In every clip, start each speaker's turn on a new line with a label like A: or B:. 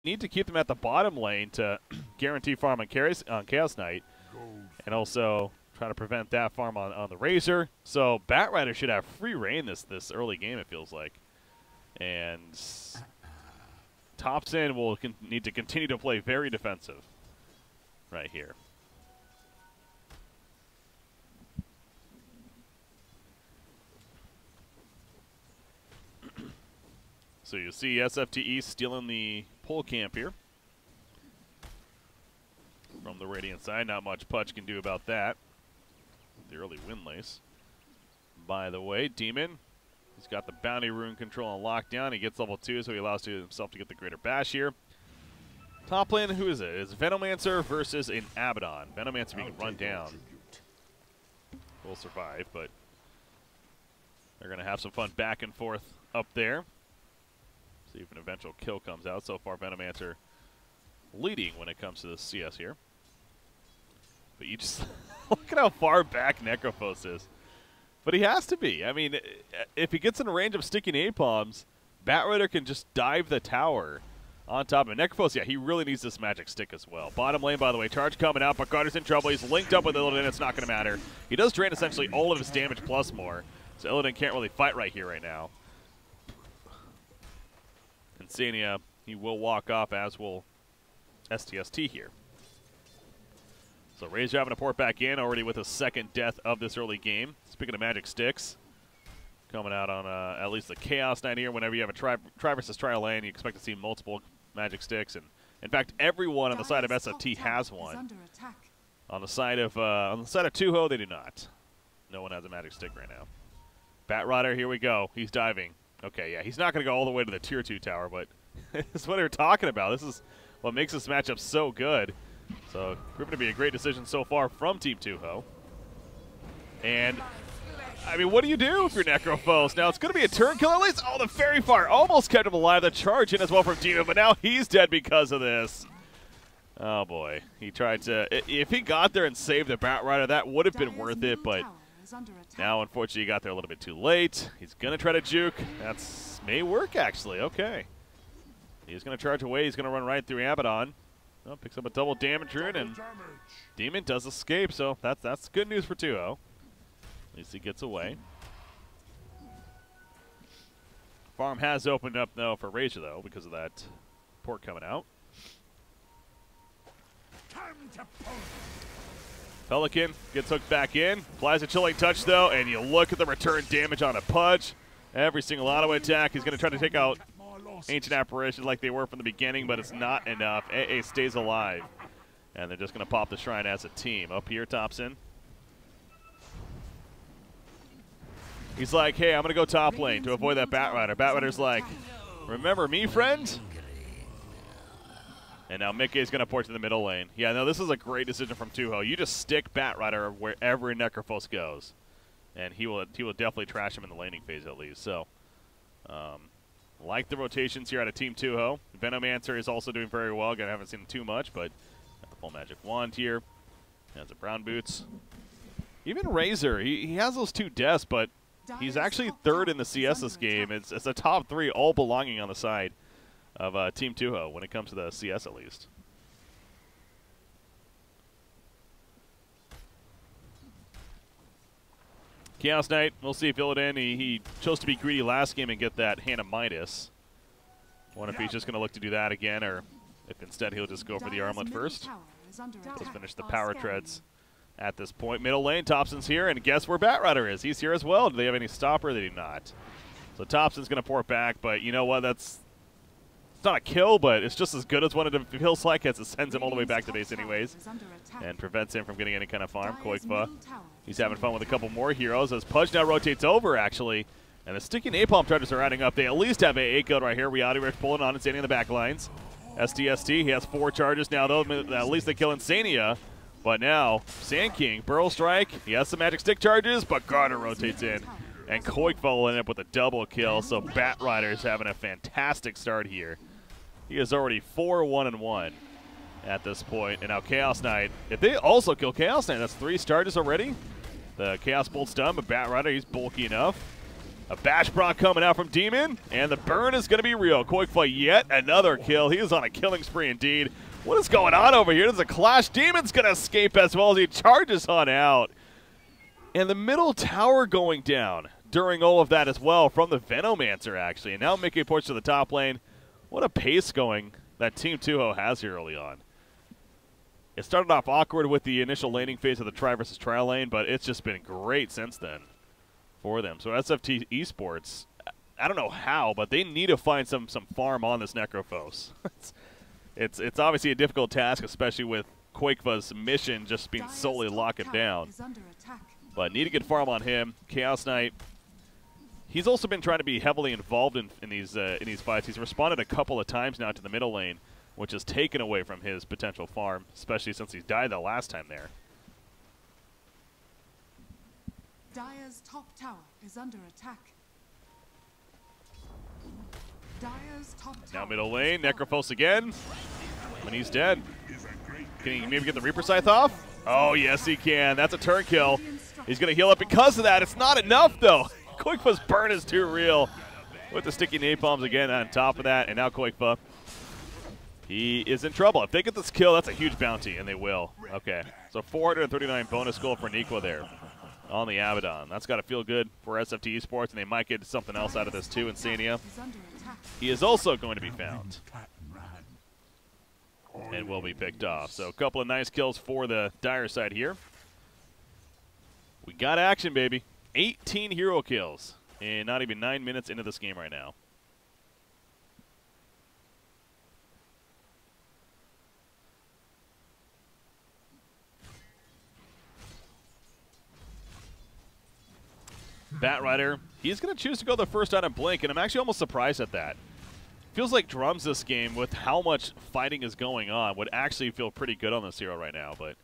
A: need to keep them at the bottom lane to guarantee farm on Chaos Knight, and also try to prevent that farm on the Razor. So Batrider should have free reign this early game, it feels like. And Topson will need to continue to play very defensive right here. So you see SFTe stealing the pole camp here from the Radiant side. Not much Pudge can do about that. The early windlace. By the way, Demon, he's got the bounty rune control on lockdown. He gets level 2, so he allows himself to get the greater bash here. Top lane, who is it? It's Venomancer versus an Abaddon. Venomancer being run down. Will survive, but they're going to have some fun back and forth up there. See if an eventual kill comes out. So far, Venomancer leading when it comes to the CS here. But you just look at how far back Necrophos is. But he has to be. I mean, if he gets in range of sticky napalms, Batrider can just dive the tower on top of Necrophos. Yeah, he really needs this magic stick as well. Bottom lane, by the way, charge coming out, but Carter's in trouble. He's linked up with Illidan. It's not going to matter. He does drain essentially all of his damage plus more. So Illidan can't really fight right here right now. Insania, he will walk off, as will STST here. So Razor having to port back in already with a second death of this early game. Speaking of magic sticks, coming out on at least the Chaos Knight here. Whenever you have a try versus trial lane, you expect to see multiple magic sticks. And in fact, everyone on the side of SFTe has one. On the side of Tuho, they do not. No one has a magic stick right now. Batrider, here we go. He's diving. Okay, yeah, he's not going to go all the way to the Tier 2 tower, but this is what they're talking about. This is what makes this matchup so good. So, proven to be a great decision so far from Team Tuho. And, I mean, what do you do if you're Necrophos? Now, it's going to be a turn kill at least. Oh, the Fairy Fire almost kept him alive. The charge in as well from Demon, but now he's dead because of this. Oh, boy. He tried to, if he got there and saved the Batrider, that would have been worth it, but now, unfortunately, he got there a little bit too late. He's going to try to juke. That's may work, actually. Okay. He's going to charge away. He's going to run right through Abaddon. Oh, picks up a double damage rune, and Demon does escape, so that's good news for Tuho. At least he gets away. Farm has opened up, though, for Razor, though, because of that port coming out. Pelican gets hooked back in, applies a chilling touch though, and you look at the return damage on a Pudge. Every single auto attack, he's going to try to take out Ancient Apparitions like they were from the beginning, but it's not enough. AA stays alive, and they're just going to pop the Shrine as a team. Up here, Topson. He's like, hey, I'm going to go top lane to avoid that Batrider. Batrider's like, remember me, friend? And now Mickey's going to port to the middle lane. Yeah, no, this is a great decision from Tuho. You just stick Batrider wherever Necrophos goes, and he will definitely trash him in the laning phase at least. So, like the rotations here out of Team Tuho. Venomancer is also doing very well. Again, I haven't seen him too much, but got the full magic wand here. Has the brown boots. Even Razor, he has those 2 deaths, but he's actually 3rd in the CS this game. It's a top 3 all belonging on the side of Team Tuho when it comes to the CS at least. Chaos Knight, we'll see if Illidan, he chose to be greedy last game and get that Hand of Midas. Wonder if he's just going to look to do that again, or if instead he'll just go for the armlet first. Let's finish the power treads at this point. Middle lane, Topson's here, and guess where Batrider is? He's here as well. Do they have any stopper? They do not. So Topson's going to port back, but you know what? It's not a kill, but it's just as good as one of the kills like as it sends him all the way back to base anyways and prevents him from getting any kind of farm. Koikfa, he's having fun with a couple more heroes as Pudge now rotates over, actually. And the sticky napalm charges are adding up. They at least have a code right here. Reality Rift pulling on and standing in the back lines. STST, he has 4 charges now, though. At least they kill Insania. But now, Sand King, Burrow Strike, he has some magic stick charges, but Garter rotates in. And Koikfa will end up with a double kill, so Batrider is having a fantastic start here. He is already 4-1-1 at this point. And now Chaos Knight, if they also kill Chaos Knight, that's 3 charges already. The Chaos Bolt's done, but Batrider, he's bulky enough. A bash proc coming out from Demon, and the burn is going to be real. Koikfa yet another kill. He is on a killing spree indeed. What is going on over here? There's a clash. Demon's going to escape as well as he charges on out. And the middle tower going down during all of that as well from the Venomancer, actually. And now making a push to the top lane. What a pace going that Team Tuho has here early on. It started off awkward with the initial laning phase of the try versus trial lane, but it's just been great since then for them. So SFTe Esports, I don't know how, but they need to find some farm on this Necrophos. it's obviously a difficult task, especially with Koikfa's mission just being solely lock it down. But need to get farm on him. Chaos Knight, he's also been trying to be heavily involved in these fights. He's responded a couple of times now to the middle lane, which is taken away from his potential farm, especially since he died the last time there.
B: Dire's top tower is under attack. Dire's top tower.
A: Now middle lane, Necrophos again, and he's dead. Can he maybe get the Reaper Scythe off? Oh, yes, he can. That's a turn kill. He's going to heal up because of that. It's not enough, though. Koikfa's burn is too real. With the sticky napalms again on top of that, and now Koikfa, he is in trouble. If they get this kill, that's a huge bounty, and they will. Okay, so 439 bonus goal for Nikwa there on the Abaddon. That's got to feel good for SFTe Esports, and they might get something else out of this too. Insania, he is also going to be found and will be picked off. So a couple of nice kills for the Dire side here. We got action, baby. 18 hero kills in not even 9 minutes into this game right now. Batrider, he's going to choose to go the first out of Blink, and I'm actually almost surprised at that. Feels like Drums this game, with how much fighting is going on, would actually feel pretty good on this hero right now, but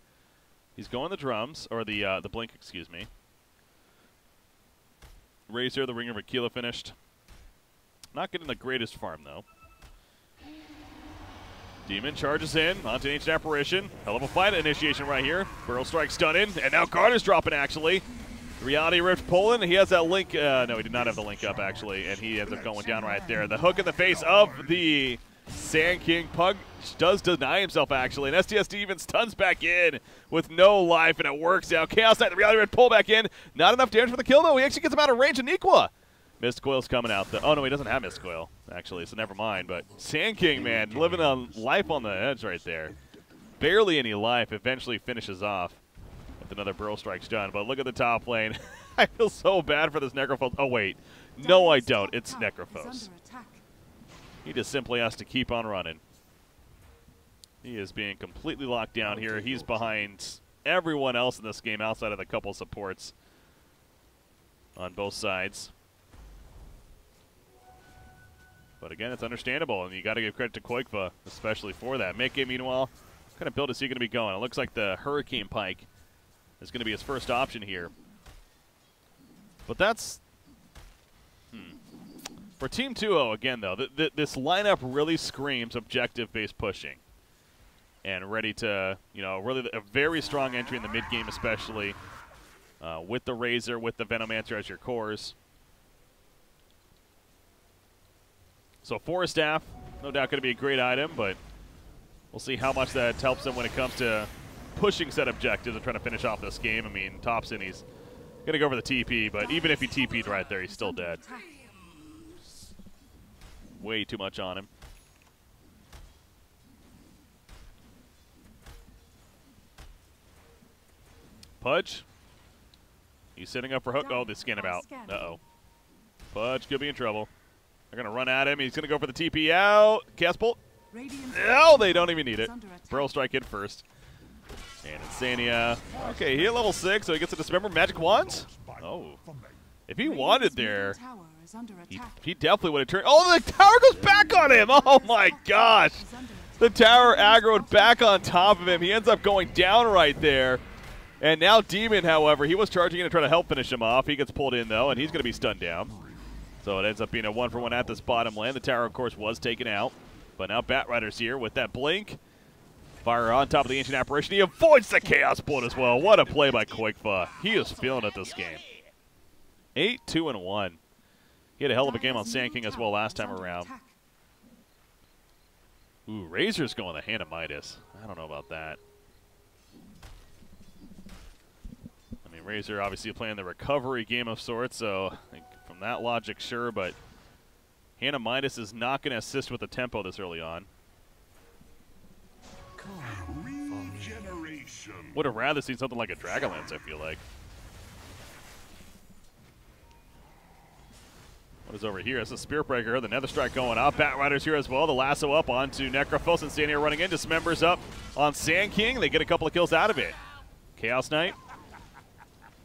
A: he's going the Drums, or the Blink, excuse me. Razor, the Ring of Aquila finished. Not getting the greatest farm, though. Demon charges in onto Ancient Apparition. Hell of a fight initiation right here. Burrow Strike stun in, and now Carter's dropping, actually. Reality Rift Poland, he has that link. No, he did not have the link up, actually, and he ends up going down right there. The hook in the face of the Sand King. Pug does deny himself, actually, and STSD even stuns back in with no life, and it works out. Chaos Knight, the Reality Rift pull back in. Not enough damage for the kill, though. He actually gets him out of range of Nikwa. Mist Coil's coming out. Oh, no, he doesn't have Mist Coil, actually, so never mind. But Sand King, man, living on life on the edge right there. Barely any life, eventually finishes off with another Burrow Strike's done. But look at the top lane. I feel so bad for this Necrophos. Oh, wait. No, I don't. It's Necrophos. He just simply has to keep on running. He is being completely locked down here. He's behind everyone else in this game outside of the couple supports on both sides. But again, it's understandable, and you got to give credit to Koikfa, especially for that. Mickey, meanwhile, what kind of build is he going to be going? It looks like the Hurricane Pike is going to be his first option here. But that's... For Team Tuho, again, though, this lineup really screams objective-based pushing. And ready to, you know, really a very strong entry in the mid-game, especially with the Razor, with the Venomancer as your cores. So Forest Staff, no doubt going to be a great item, but we'll see how much that helps him when it comes to pushing set objectives and trying to finish off this game. I mean, Thompson, he's going to go for the TP, but even if he TP'd right there, he's still dead. Way too much on him. Pudge, he's sitting up for hook. Oh, they scan him out. Uh-oh. Pudge could be in trouble. They're going to run at him. He's going to go for the TP out. Cast Bolt. No, they don't even need it. Burrow Strike in first. And Insania. Okay, he hit level 6, so he gets a Dismember. Magic Wands? Oh. If he wanted there, he definitely would have turned. Oh, the tower goes back on him. Oh, my gosh. The tower aggroed back on top of him. He ends up going down right there. And now Demon, however, he was charging in to try to help finish him off. He gets pulled in, though, and he's going to be stunned down. So it ends up being a 1-for-1 at this bottom lane. The tower, of course, was taken out. But now Batrider's here with that blink. Fire on top of the Ancient Apparition. He avoids the Chaos Bolt as well. What a play by Koikfa. He is feeling it this game. 8-2-1. He had a hell of a game on Sand King as well last time around. Ooh, Razor's going the Hand of Midas. I don't know about that. I mean, Razor obviously playing the recovery game of sorts, so I think from that logic, sure, but Hand of Midas is not going to assist with the tempo this early on. Would have rather seen something like a Dragonlance, I feel like. What is over here? It's a Spirit Breaker. The Nether Strike going up. Bat Rider's here as well. The lasso up onto Necrophos, and Sand here running in. Dismembers up on Sand King. They get a couple of kills out of it. Chaos Knight.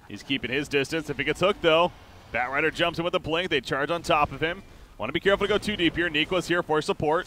A: He's keeping his distance. If he gets hooked, though, Bat Rider jumps in with a blink. They charge on top of him. Want to be careful to go too deep here. Nico's here for support.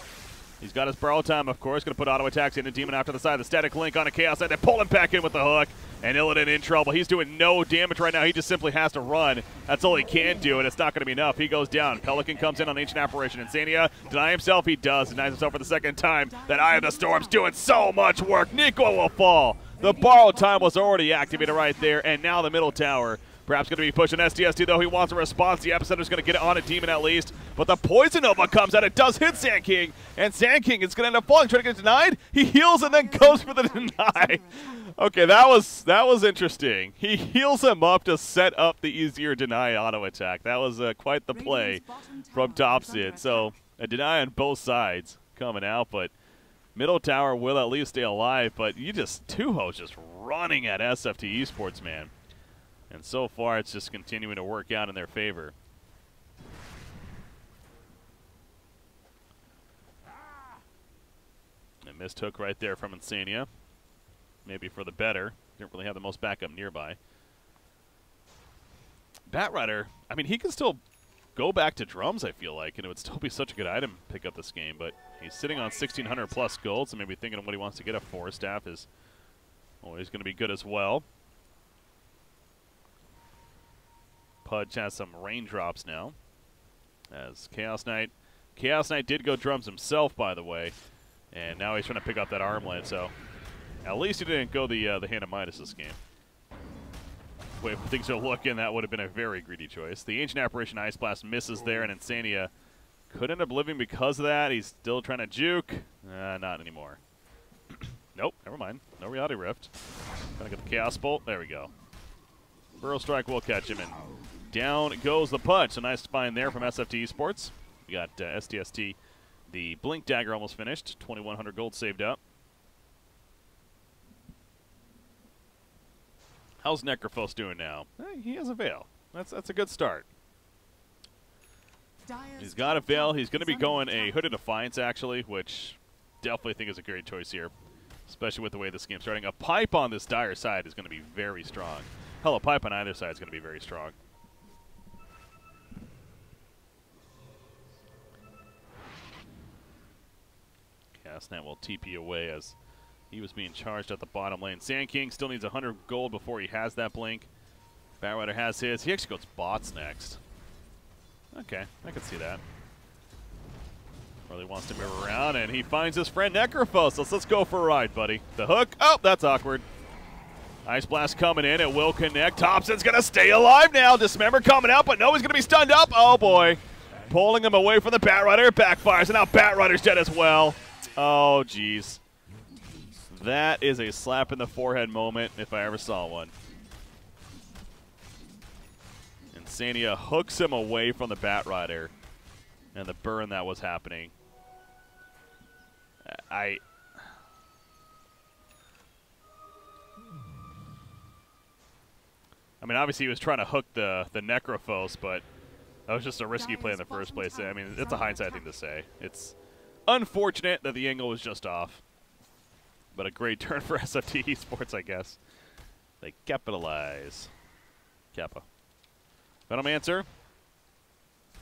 A: He's got his borrow time, of course. Going to put auto attacks in. A Demon after the side. The static link on a Chaos Knight. They pull him back in with the hook. And Illidan in trouble. He's doing no damage right now. He just simply has to run. That's all he can do, and it's not going to be enough. He goes down. Pelican comes in on Ancient Apparition. Insania deny himself. He does. Denies himself for the second time. That Eye of the Storm's doing so much work. Nico will fall. The borrow time was already activated right there, and now the middle tower. Perhaps going to be pushing STST, though. He wants a response. The Epicenter's going to get it on a Demon at least. But the Poison Nova comes out. It does hit Sand King. And Sand King is going to end up falling, trying to get denied. He heals and then goes for the deny. Okay, that was interesting. He heals him up to set up the easier deny auto attack. That was quite the play from Topsid. So a deny on both sides coming out, but middle tower will at least stay alive. But Tuho's just running at SFTe Esports, man. And so far, it's just continuing to work out in their favor. A missed hook right there from Insania. Maybe for the better. Didn't really have the most backup nearby. Bat Rider, I mean, he can still go back to drums, I feel like, and it would still be such a good item to pick up this game, but he's sitting on 1,600 plus gold, so maybe thinking of what he wants to get. A Forest Staff is always going to be good as well. Pudge has some raindrops now, as Chaos Knight did go drums himself, by the way, and now he's trying to pick up that armlet, so at least he didn't go the Hand of Midas this game. The way things are looking, that would have been a very greedy choice. The Ancient Apparition Ice Blast misses there, and Insania could end up living because of that. He's still trying to juke. Not anymore. Nope, never mind. No Reality Rift. Gonna get the Chaos Bolt. There we go. Burrow Strike will catch him, and down goes the punch. So nice find there from SFTe Esports. We got STST. The Blink Dagger almost finished. 2,100 gold saved up. How's Necrophos doing now? He has a Veil. That's a good start. He's got a Veil. He's going to be going a Hooded Defiance, actually, which definitely think is a great choice here, especially with the way this game's starting. A Pipe on this Dire side is going to be very strong. Hell, a Pipe on either side is going to be very strong. Castnet will TP away as he was being charged at the bottom lane. Sand King still needs 100 gold before he has that blink. Bat Rider has his. He actually goes bots next. Okay, I can see that. Really wants to move around, and he finds his friend Necrophos. Let's go for a ride, buddy. The hook. Oh, that's awkward. Ice Blast coming in. It will connect. Thompson's going to stay alive now. Dismember coming out, but no, he's going to be stunned up. Oh, boy. Pulling him away from the Bat Rider. It backfires, and now Bat Rider's dead as well. Oh, jeez. That is a slap in the forehead moment if I ever saw one. Insania hooks him away from the Bat Rider, and the burn that was happening. I mean, obviously he was trying to hook the Necrophos, but that was just a risky play in the first place. I mean, it's a hindsight thing to say. It's unfortunate that the angle was just off, but a great turn for SFTe Esports, I guess. They capitalize. Kappa. Venomancer.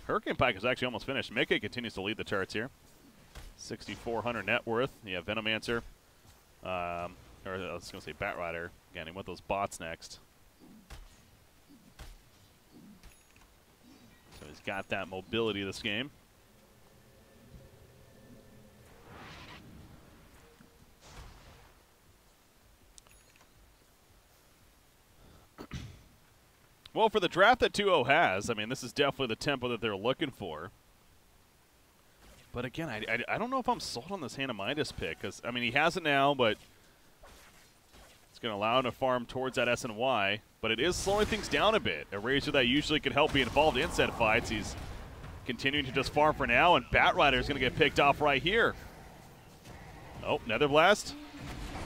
A: Hurricane Pike is actually almost finished. Mickey continues to lead the charts here. 6,400 net worth. Yeah, Venomancer. Or I was going to say Bat Rider. Again, he went those bots next. So he's got that mobility this game. Well, for the draft that Tuho has, I mean, this is definitely the tempo that they're looking for. But again, I don't know if I'm sold on this Hannah Midas pick, because, I mean, he has it now, but it's going to allow him to farm towards that SNY, but it is slowing things down a bit. A Razor that usually could help be involved in set fights. He's continuing to just farm for now, and Batrider is going to get picked off right here. Oh, Nether Blast.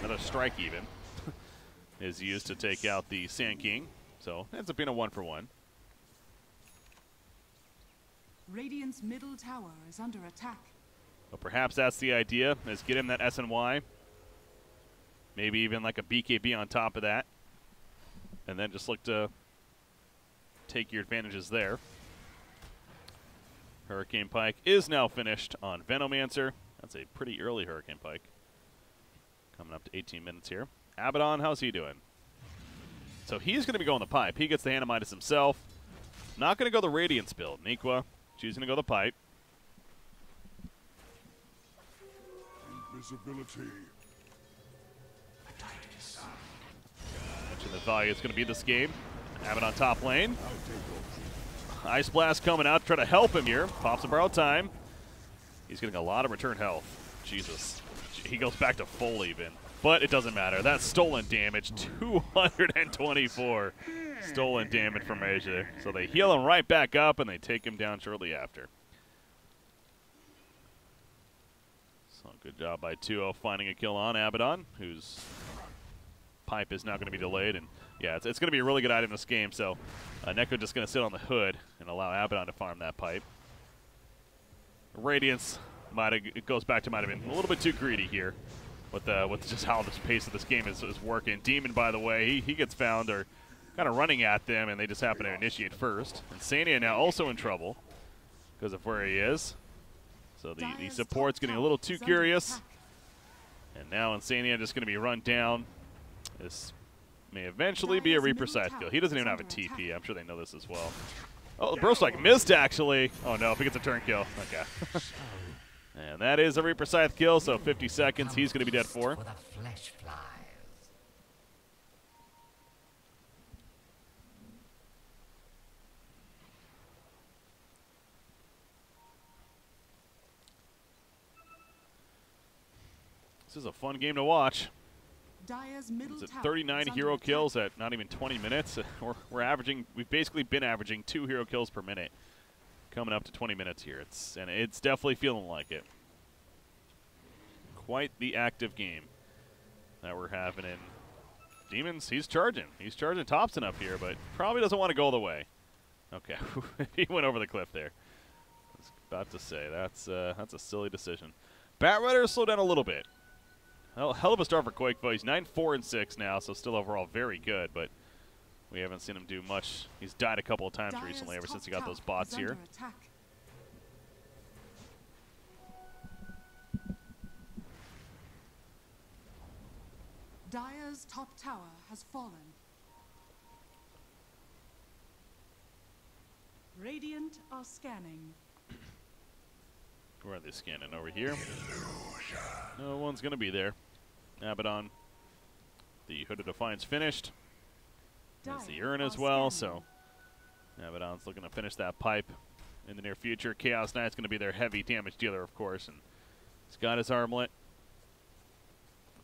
A: Another strike even is used to take out the Sand King. So ends up being a 1-for-1.
B: Radiant's middle tower is under attack.
A: But perhaps that's the idea, is get him that SNY. Maybe even like a BKB on top of that. And then just look to take your advantages there. Hurricane Pike is now finished on Venomancer. That's a pretty early Hurricane Pike. Coming up to 18 minutes here. Abaddon, how's he doing? So he's going to be going the pipe. He gets the Hannah Midas himself. Not going to go the Radiance build. Nikwa choosing to go the pipe.
C: Invisibility.
A: Mentioned the value is going to be this game. Abaddon top lane. Ice Blast coming out to try to help him here. Pops a borrow time. He's getting a lot of return health. Jesus. He goes back to full even. But it doesn't matter. That's stolen damage. 224 stolen damage from Asia. So they heal him right back up, and they take him down shortly after. So good job by Tuho finding a kill on Abaddon, whose pipe is now going to be delayed. And yeah, it's going to be a really good item in this game. So Neko just going to sit on the hood and allow Abaddon to farm that pipe. Radiance it goes back to might have been a little bit too greedy here. With just how the pace of this game is working. Demon, by the way, he gets found or kind of running at them, and they just happen to initiate first. And Sania now also in trouble because of where he is. So the support's getting a little too curious. And now Insania just going to be run down. This may eventually be a Reaper side kill. He doesn't even have a TP. I'm sure they know this as well. Oh, the Bro Strike missed, actually. Oh, no, if he gets a turn kill. Okay. And that is a Reaper Scythe kill, so 50 seconds. He's going to be dead for. This is a fun game to watch. It's at 39 hero kills at not even 20 minutes. We've basically been averaging 2 hero kills per minute. Coming up to 20 minutes here. It's definitely feeling like it. Quite the active game that we're having in Demons. He's charging. He's charging Thompson up here, but probably doesn't want to go all the way. Okay, he went over the cliff there. I was about to say that's a silly decision. Batrider slowed down a little bit. Hell of a start for Quakefo. He's 9-4-6 now, so still overall very good, but we haven't seen him do much. He's died a couple of times recently ever since he got those bots here.
B: Dire's top tower has fallen. Radiant are scanning.
A: Where are they scanning? Over here? No one's going to be there. Abaddon. The Hood of Defiance finished. There's the urn as well, so Abaddon's looking to finish that pipe in the near future. Chaos Knight's going to be their heavy damage dealer, of course, and he's got his armlet.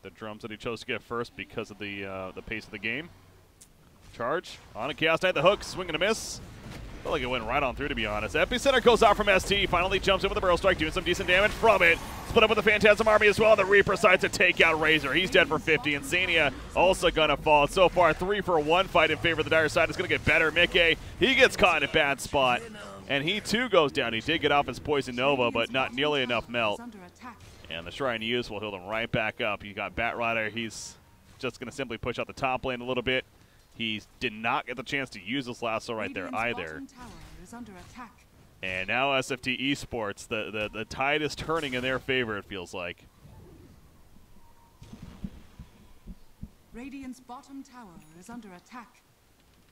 A: The drums that he chose to get first because of the pace of the game. Charge on a Chaos Knight, the hook, swing and a miss. Felt like it went right on through, to be honest. Epicenter goes out from ST, finally jumps in with a barrel strike, doing some decent damage from it. Split up with the Phantasm Army as well. The Reaper decides to take out Razor. He's dead for 50, and Sania also gonna fall. So far, 3-for-1 fight in favor of the Dire side. It's gonna get better. Mickey, he gets caught in a bad spot, and he too goes down. He did get off his Poison Nova, but not nearly enough melt. And the Shrine Use will heal him right back up. You got Batrider. He's just gonna simply push out the top lane a little bit. He did not get the chance to use this lasso right there either. And now SFTe Esports, the tide is turning in their favor, it feels like.
B: Radiant's bottom tower is under attack.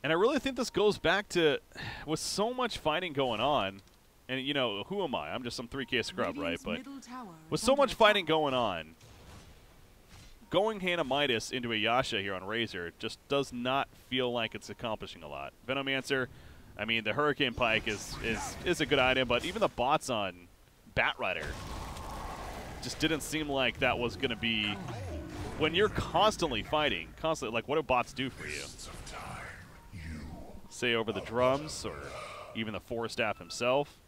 A: And I really think this goes back to, with so much fighting going on, and you know, who am I? I'm just some 3K scrub, right? But with so much fighting going on, going Hannah Midas into a Yasha here on Razor just does not feel like it's accomplishing a lot. Venomancer, I mean, the Hurricane Pike is a good item, but even the bots on Batrider just didn't seem like that was going to be, when you're constantly fighting, like what do bots do for you? Say over the drums or even the Force Staff himself.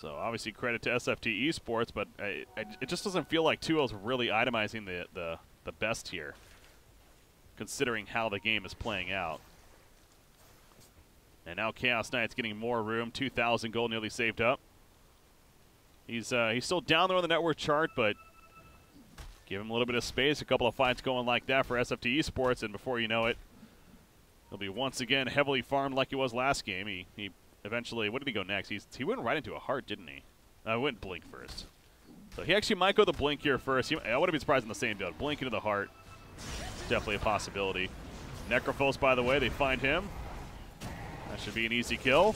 A: So obviously credit to SFTe Esports, but it just doesn't feel like Tuho's really itemizing the best here, considering how the game is playing out. And now Chaos Knight's getting more room, 2,000 gold nearly saved up. He's still down there on the network chart, but give him a little bit of space, a couple of fights going like that for SFTe Esports, and before you know it, he'll be once again heavily farmed like he was last game. He eventually, what did he go next? He went right into a heart, didn't he? Went Blink first. So he actually might go the Blink here first. I wouldn't be surprised in the same build. Blink into the heart, definitely a possibility. Necrophos, by the way, they find him. That should be an easy kill.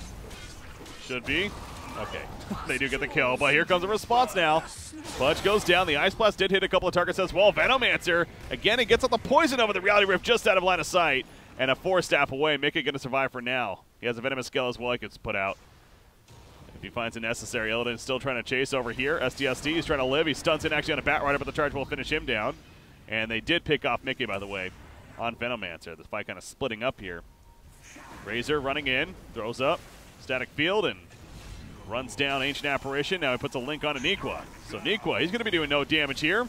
A: Should be. Okay, they do get the kill, but here comes a response now. Fudge goes down. The Ice Blast did hit a couple of targets as well. Venomancer, again, he gets out the poison over the Reality Rift just out of line of sight. And a Force Staff away. Mika going to survive for now. He has a Venomous Scale as well he could put out if he finds it necessary. Illidan's still trying to chase over here. STST is trying to live. He stunts in actually on a Batrider, but the charge will finish him down. And they did pick off Mickey, by the way, on Venomancer. The fight kind of splitting up here. Razor running in, throws up, Static Field, and runs down Ancient Apparition. Now he puts a link on Aniqua. So Aniqua, he's going to be doing no damage here.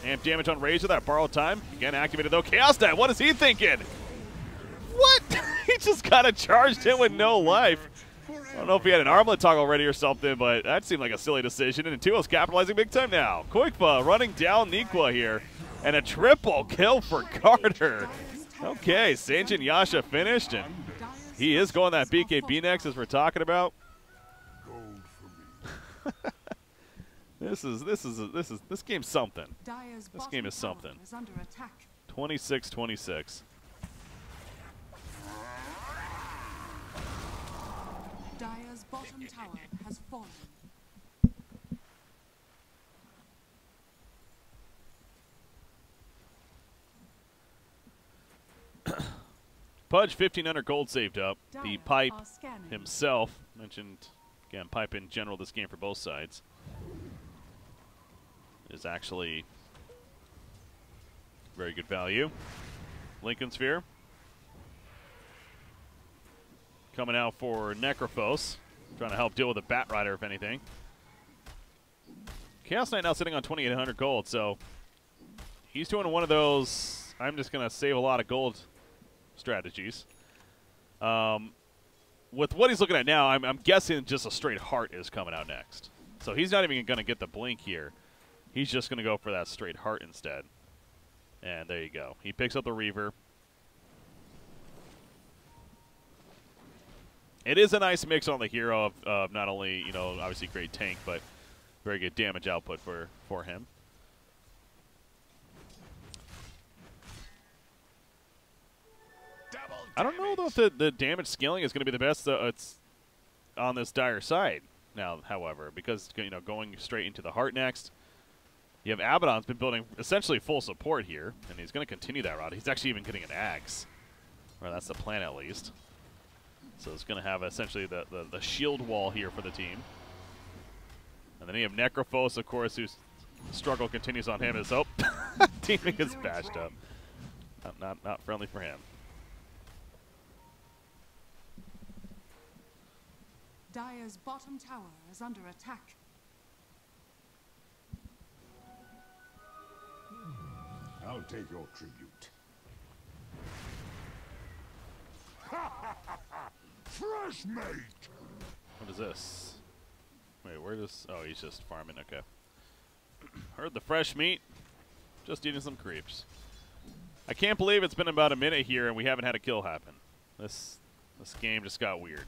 A: Amp damage on Razor, that borrowed time. Again, activated though. Chaos Knight, what is he thinking? What? He just kind of charged him with no life. I don't know if he had an armlet toggle ready or something, but that seemed like a silly decision. And Tuho's capitalizing big time now. Quickpa running down Aniqua here. And a triple kill for Carter. Okay, Sanjin Yasha finished, and he is going that BKB next as we're talking about. This game's something. This game is something. 26-26.
B: Dire's bottom tower has fallen.
A: Pudge, 1,500 gold saved up. The Pipe himself, mentioned, again, Pipe in general this game for both sides, is actually very good value. Lincoln Sphere coming out for Necrophos, trying to help deal with a Batrider, if anything. Chaos Knight now sitting on 2,800 gold, so he's doing one of those, I'm just going to save a lot of gold strategies. With what he's looking at now, I'm guessing just a straight heart is coming out next. So he's not even going to get the blink here. He's just going to go for that straight heart instead. And there you go. He picks up the Reaver. It is a nice mix on the hero of not only, you know, obviously great tank, but very good damage output for him. I don't know though if the damage scaling is going to be the best. It's on this Dire side now, however, because, you know, going straight into the heart next. You have Abaddon's been building essentially full support here, and he's going to continue that route. He's actually even getting an Axe. Or that's the plan, at least. So it's going to have essentially the shield wall here for the team. And then you have Necrophos, of course, whose struggle continues on him. As teaming is bashed up. Not friendly for him.
B: Dire's bottom tower is under attack.
C: I'll take your tribute. Fresh mate!
A: What is this? Wait, where does... Oh, he's just farming. Okay. Heard the fresh meat. Just eating some creeps. I can't believe it's been about a minute here and we haven't had a kill happen. This game just got weird.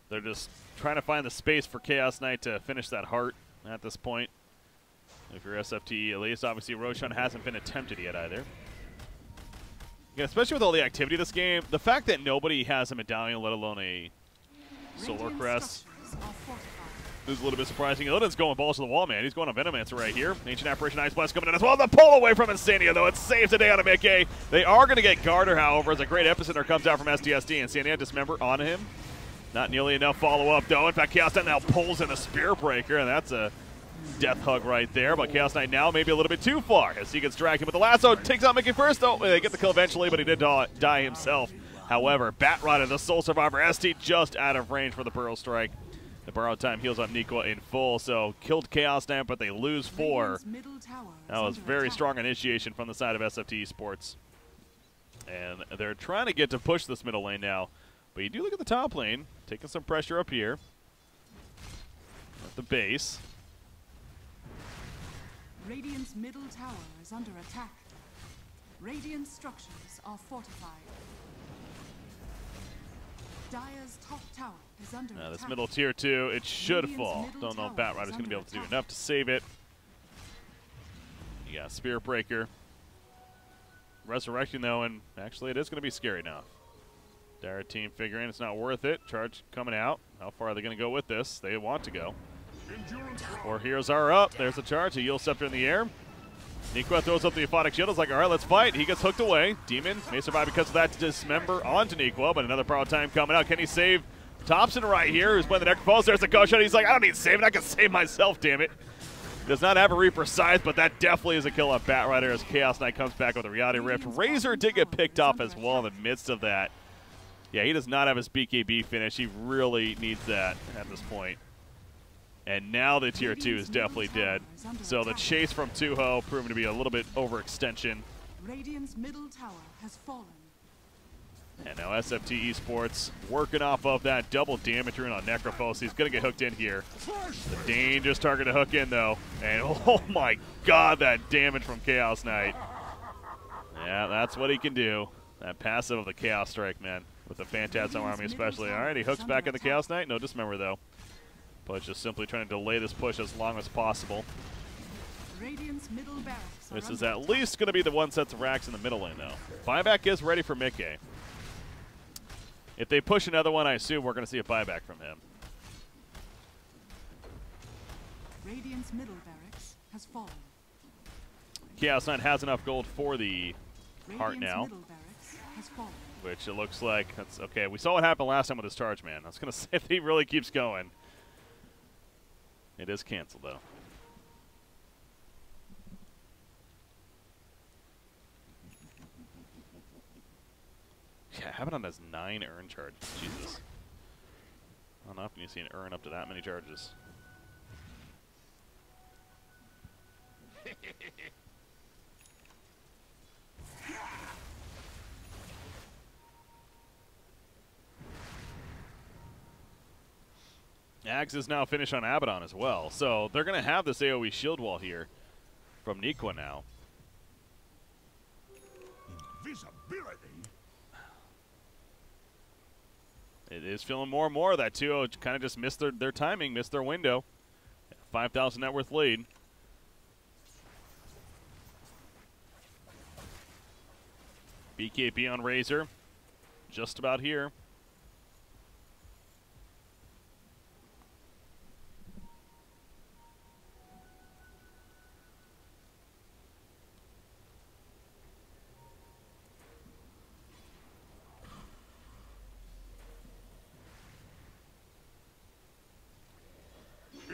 A: They're just trying to find the space for Chaos Knight to finish that heart at this point. If you're SFTe, at least, obviously Roshan hasn't been attempted yet either. Yeah, especially with all the activity this game, the fact that nobody has a medallion, let alone a solar crest, is a little bit surprising. Illidan's going balls to the wall, man. He's going on Venomancer right here. Ancient Apparition Ice Blast coming in as well. The pull away from Insania, though. It saves the day out of Mickey. They are going to get Garter, however, as a great Epicenter comes out from STSD. Insania Dismember on him. Not nearly enough follow-up, though. In fact, Chaos Knight now pulls in a Spear Breaker, and that's a death hug right there. But Chaos Knight now maybe a little bit too far as he gets dragged in with the lasso. Takes out Mickey first, though. They get the kill eventually, but he did die himself. However, Batrider, the sole survivor, ST just out of range for the Pearl Strike. The borrowed time heals up Nikwa in full, so killed Chaos Knight, but they lose 4. That was very strong initiation from the side of SFTe Sports. And they're trying to get to push this middle lane now. But you do look at the top lane, taking some pressure up here at the base.
B: Radiant's middle tower is under attack. Radiant structures are fortified. Dire's top tower is under attack.
A: This middle tier 2, it should fall. Don't know if Batrider's going to be able to do enough to save it. You got Spear Breaker. Resurrecting, though, and actually it is going to be scary now. Dire team figuring it's not worth it. Charge coming out. How far are they going to go with this? They want to go. 4 heroes are up. There's a charge. A Yule Scepter in the air. Nikwa throws up the Aphotic Shield. It's like, all right, let's fight. He gets hooked away. Demon may survive because of that to dismember onto Nikwa, but another power time coming out. Can he save Thompson right here, who's playing the Necropulse? There's a ghost shot. He's like, I don't need saving. I can save myself, damn it. Does not have a Reaper Scythe, but that definitely is a kill on Batrider as Chaos Knight comes back with a Reality Rift. Razor did get picked off as well in the midst of that. Yeah, he does not have his BKB finish. He really needs that at this point. And now the tier 2 is definitely dead. So the chase from Tuho proving to be a little bit overextension.
B: Radiant's middle tower has fallen.
A: And now SFTe Esports working off of that double damage rune on Necrophos. He's going to get hooked in here. The dangerous target to hook in, though. And oh my god, that damage from Chaos Knight. Yeah, that's what he can do. That passive of the Chaos Strike, man. With the Phantasm Army especially. Alright, he hooks back in the Chaos Knight. No dismember, though. Push just simply trying to delay this push as long as possible.
B: Radiant's middle barracks
A: This is at least going to be the one set of racks in the middle lane, though. Buyback is ready for Mickey. If they push another one, I assume we're going to see a buyback from him.
B: Radiant's middle barracks has fallen.
A: Chaos Knight has enough gold for the heart
B: Radiant's
A: now.
B: middle barracks has fallen.
A: Which it looks like that's okay. We saw what happened last time with his charge, man. I was going to say if he really keeps going. It is canceled, though. Yeah, Abaddon has 9 urn charges. Jesus. Not often you see an urn up to that many charges. Axe is now finished on Abaddon as well. So they're going to have this AoE shield wall here from Nikwa now.
C: Invisibility.
A: It is feeling more and more that Tuho kind of just missed their timing, missed their window. 5,000 net worth lead. BKB on Razor. Just about here.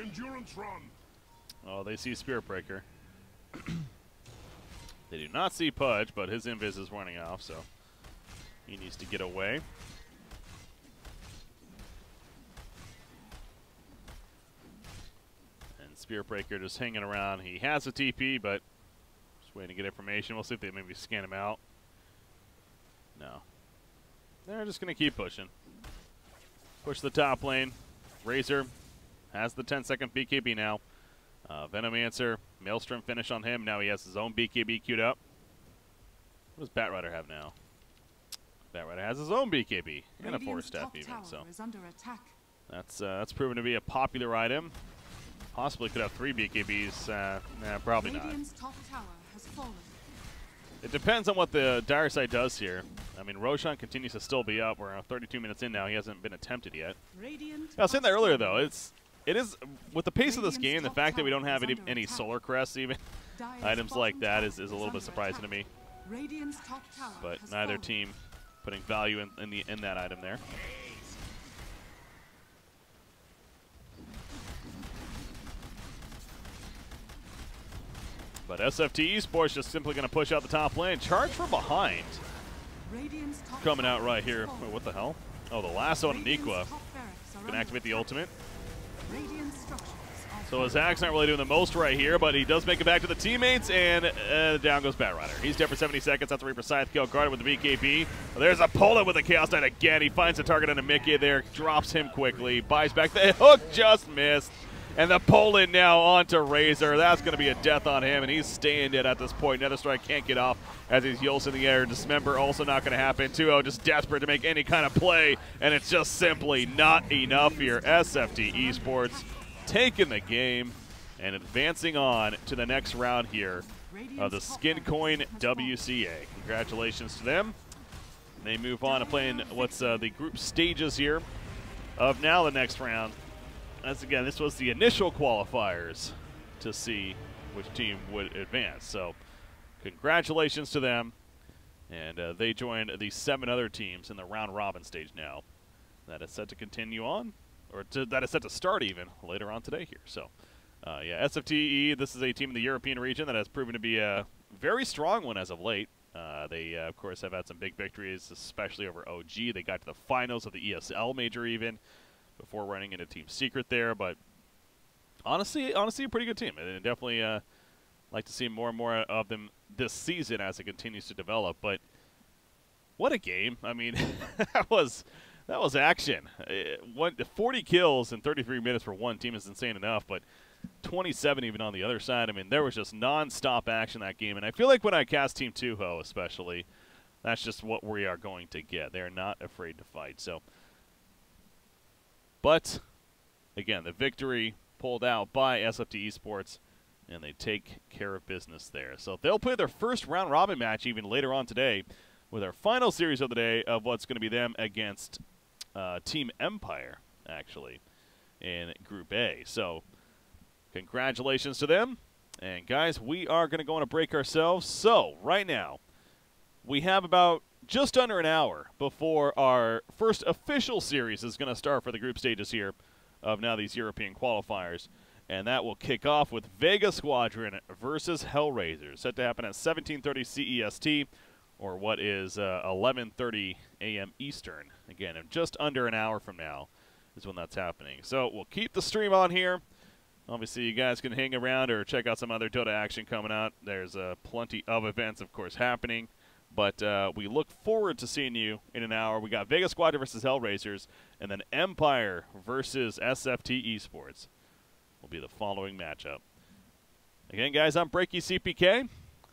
C: Endurance run.
A: Oh, they see Spirit Breaker. They do not see Pudge, but his invis is running off, so he needs to get away. And Spirit Breaker just hanging around. He has a TP, but just waiting to get information. We'll see if they maybe scan him out. No. They're just going to keep pushing. Push the top lane. Razor has the 10-second BKB now. Venomancer, Maelstrom finish on him. Now he has his own BKB queued up. What does Batrider have now? Batrider has his own BKB and a Force Staff even. So that's proven to be a popular item. Possibly could have 3 BKBs. Nah, probably not.
B: Radiant's top tower has fallen.
A: It depends on what the dire side does here. I mean, Roshan continues to still be up. We're 32 minutes in now. He hasn't been attempted yet. I was saying that earlier, though. It is with the pace of this game, the fact that we don't have any solar crests, even items like that, is a little bit surprising to me. But neither team putting value in that item there. But SFTe Esports just simply going to push out the top lane. Charge from behind. Coming out right here. Wait, what the hell? Oh, the lasso on Aniqua. Going to activate the ultimate. So Zach's not really doing the most right here, but he does make it back to the teammates, and down goes Batrider. He's dead for 70 seconds. That's a Reaper Scythe kill. Guarded with the BKB. There's a Poland with the Chaos Knight again. He finds the target on a Mickey there, drops him quickly, buys back. The hook just missed. And the Poland now onto Razor. That's going to be a death on him, and he's staying dead at this point. Nether Strike can't get off as he's heals in the air. Dismember also not going to happen. Tuho just desperate to make any kind of play, and it's just simply not enough here. SFTe Esports taking the game and advancing on to the next round here of the Skincoin WCA. Congratulations to them. They move on to playing what's the group stages here of now the next round. As again, this was the initial qualifiers to see which team would advance. So congratulations to them. And they joined the 7 other teams in the round robin stage now. That is set to continue on, or that is set to start even later on today here. So yeah, SFTe, this is a team in the European region that has proven to be a very strong one as of late. They, of course, have had some big victories, especially over OG. They got to the finals of the ESL major even, before running into Team Secret there, but honestly a pretty good team. And definitely like to see more and more of them this season as it continues to develop. But what a game. I mean, that was action. 40 kills in 33 minutes for one team is insane enough, but 27 even on the other side. I mean, there was just non-stop action that game. And I feel like when I cast Team Tuho especially, that's just what we are going to get. They're not afraid to fight. So, but, again, the victory pulled out by SFTe Esports, and they take care of business there. So they'll play their first round-robin match even later on today with our final series of the day of what's going to be them against Team Empire, actually, in Group A. So congratulations to them. And, guys, we are going to go on a break ourselves. So right now, we have about just under an hour before our first official series is going to start for the group stages here of now these European qualifiers. And that will kick off with Vega Squadron versus Hellraisers, set to happen at 17:30 CEST, or what is 11:30 a.m. Eastern. Again, in just under an hour from now is when that's happening. So we'll keep the stream on here. Obviously, you guys can hang around or check out some other Dota action coming out. There's plenty of events, of course, happening. But we look forward to seeing you in an hour. We got Vega Squadron versus Hellraisers, and then Empire versus SFTe Esports will be the following matchup. Again, guys, I'm Breaky CPK.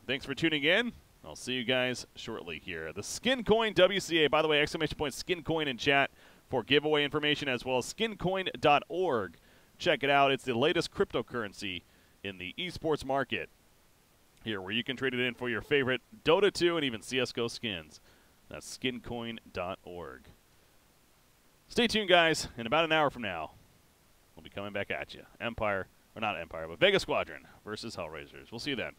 A: Thanks for tuning in. I'll see you guys shortly here. The Skincoin WCA, by the way, exclamation point Skincoin in chat for giveaway information, as well as skincoin.org. Check it out. It's the latest cryptocurrency in the esports market here, where you can trade it in for your favorite Dota 2 and even CSGO skins. That's skincoin.org. Stay tuned, guys. In about an hour from now, we'll be coming back at you. Empire, or not Empire, but Vega Squadron versus Hellraisers. We'll see you then.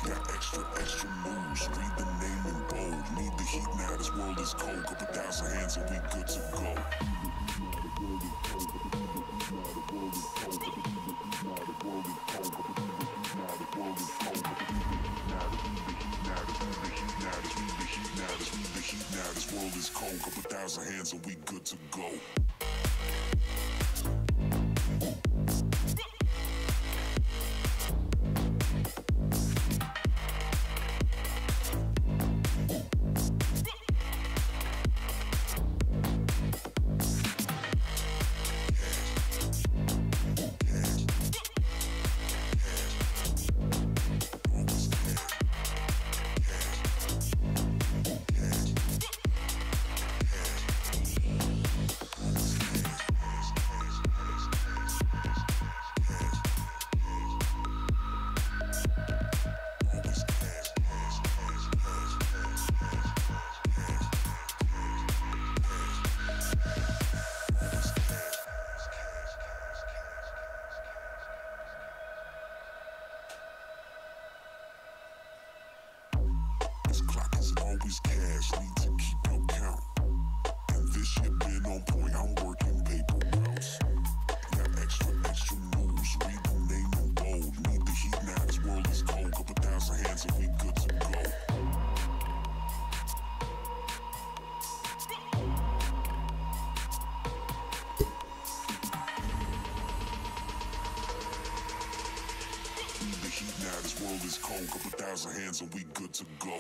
C: Got extra, extra moves. Read the name in bold. Need the heat now, this world is cold. Couple thousand hands and we good to go. Now this world is cold. Couple thousand hands and we good to go. Always cash, need to keep no count. And this shit been on point, I'm working paper routes. Got extra, extra moves, read the name in bold. Need the heat now, this world is cold. Couple thousand hands and we good to go. Need the heat now, this world is cold. Couple thousand hands and we good to go.